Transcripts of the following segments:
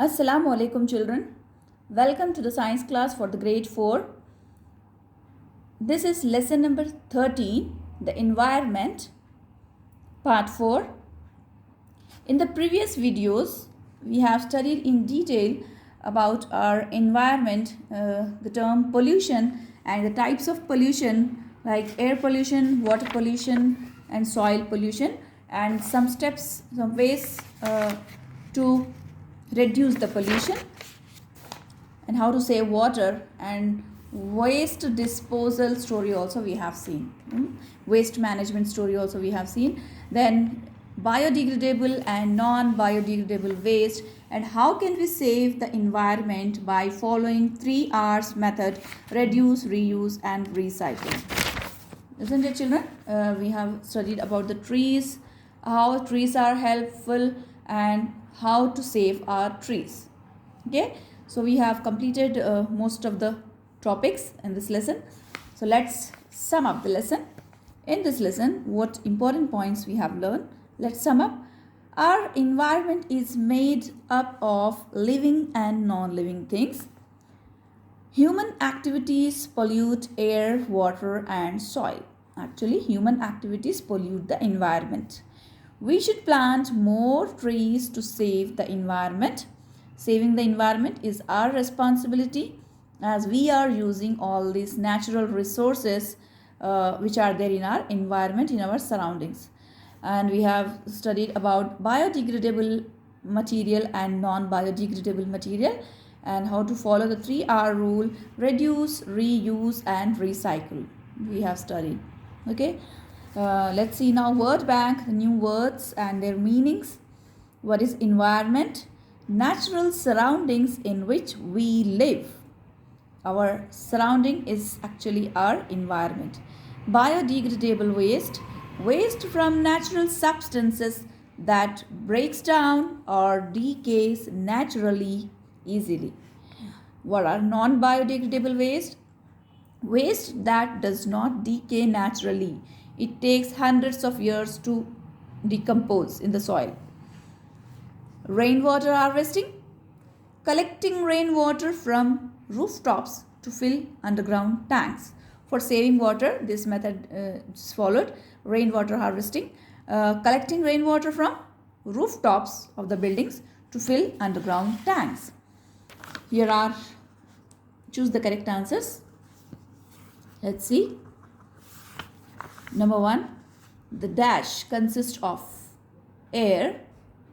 Assalamu alaikum children. Welcome to the science class for the grade 4. This is lesson number 13, the environment, part 4. In the previous videos, we have studied in detail about our environment, the term pollution and the types of pollution like air pollution, water pollution and soil pollution, and some steps, some ways to reduce the pollution and how to save water, and waste disposal story also we have seen. Waste management story also we have seen. Then biodegradable and non-biodegradable waste, and how can we save the environment by following 3 R's method: reduce, reuse and recycle. Isn't it, children? We have studied about the trees, how trees are helpful and how to save our trees. Okay, so we have completed most of the topics in this lesson. So let's sum up the lesson. In this lesson, what important points we have learned? Let's sum up. Our environment is made up of living and non-living things. Human activities pollute air, water and soil. Actually, human activities pollute the environment. We should plant more trees to save the environment. Saving the environment is our responsibility, as we are using all these natural resources which are there in our environment, in our surroundings. And we have studied about biodegradable material and non-biodegradable material, and how to follow the 3R rule: reduce, reuse and recycle. We have studied. Okay. Let's see now word bank, the new words and their meanings. What is environment? Natural surroundings in which we live. Our surrounding is actually our environment. Biodegradable waste, waste from natural substances that breaks down or decays naturally easily. What are non-biodegradable waste? Waste that does not decay naturally. It takes hundreds of years to decompose in the soil. Rainwater harvesting, collecting rainwater from rooftops to fill underground tanks. For saving water, this method is followed. Rainwater harvesting, collecting rainwater from rooftops of the buildings to fill underground tanks. Here are, choose the correct answers. Let's see. Number 1, the dash consists of air,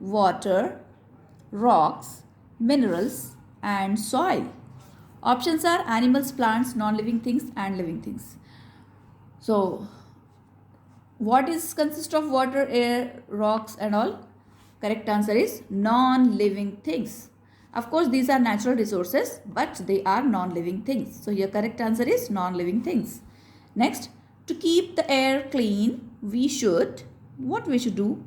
water, rocks, minerals and soil. Options are animals, plants, non-living things and living things. So, what is consist of water, air, rocks and all? Correct answer is non-living things. Of course, these are natural resources, but they are non-living things. So, your correct answer is non-living things. Next, to keep the air clean, we should, what we should do?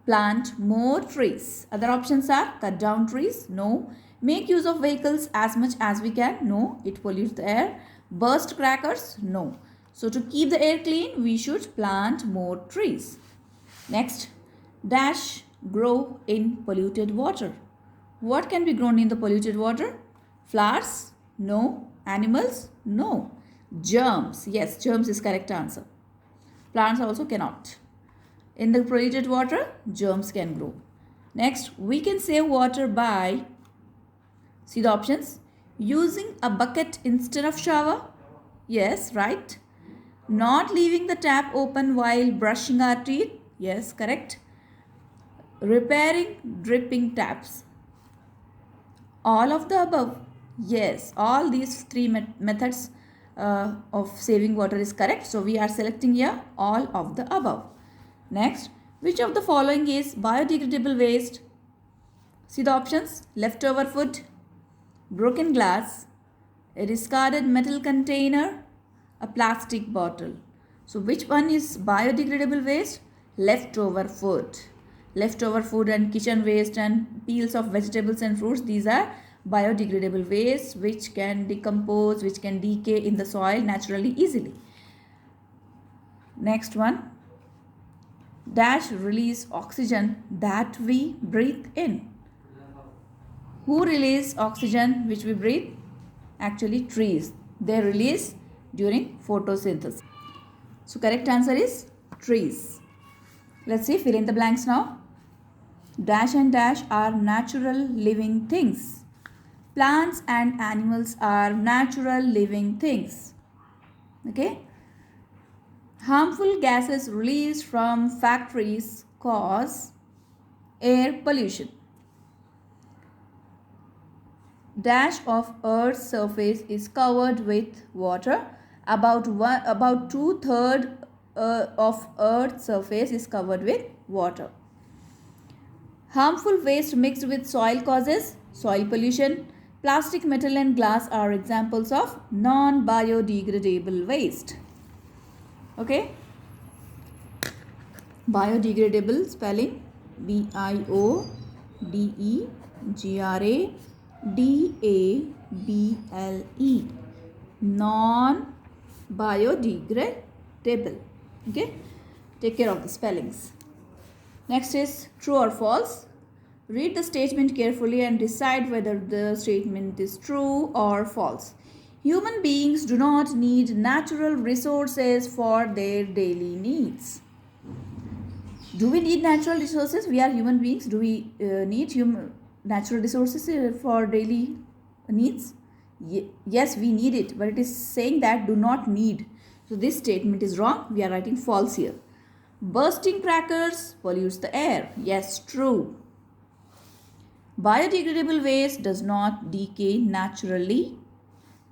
Plant more trees. Other options are cut down trees. No. Make use of vehicles as much as we can. No. It pollutes the air. Burst crackers. No. So to keep the air clean, we should plant more trees. Next, dash grow in polluted water. What can be grown in the polluted water? Flowers? No. Animals? No. Germs. Yes, germs is correct answer. Plants also cannot. In the polluted water, germs can grow. Next, we can save water by, see the options, using a bucket instead of shower. Yes, right. Not leaving the tap open while brushing our teeth. Yes, correct. Repairing dripping taps. All of the above. Yes, all these 3 methods of saving water is correct. So we are selecting here all of the above. Next, which of the following is biodegradable waste? See the options: leftover food, broken glass, a discarded metal container, a plastic bottle. So which one is biodegradable waste? Leftover food. Leftover food and kitchen waste and peels of vegetables and fruits, these are biodegradable waste which can decompose, which can decay in the soil naturally easily. Next one, dash release oxygen that we breathe in. Who release oxygen which we breathe? Actually trees. They release during photosynthesis. So correct answer is trees. Let's see, fill in the blanks now. Dash and dash are natural living things. Plants and animals are natural living things. Okay. Harmful gases released from factories cause air pollution. Dash of Earth's surface is covered with water. About 2/3 of Earth's surface is covered with water. Harmful waste mixed with soil causes soil pollution. Plastic, metal and glass are examples of non-biodegradable waste. Okay. Biodegradable spelling BIODEGRADABLE. Non-biodegradable. Okay. Take care of the spellings. Next is true or false. Read the statement carefully and decide whether the statement is true or false. Human beings do not need natural resources for their daily needs. Do we need natural resources? We are human beings. Do we need natural resources for daily needs? Yes, we need it, but it is saying that do not need. So this statement is wrong. We are writing false here. Bursting crackers pollutes the air. Yes, true. Biodegradable waste does not decay naturally.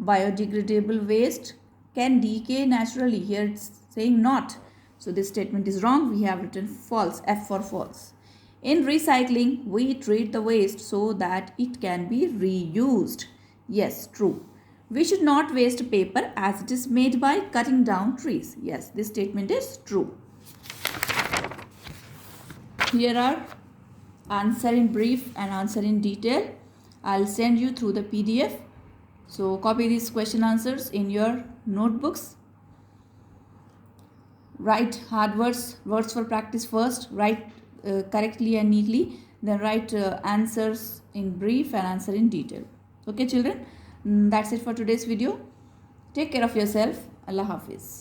Biodegradable waste can decay naturally. Here it's saying not. So this statement is wrong. We have written false. F for false. In recycling, we treat the waste so that it can be reused. Yes, true. We should not waste paper as it is made by cutting down trees. Yes, this statement is true. Here are answer in brief and answer in detail. I'll send you through the PDF. So copy these question answers in your notebooks. Write hard words for practice first. Write correctly and neatly. Then write answers in brief and answer in detail. Okay children, that's it for today's video. Take care of yourself. Allah Hafiz.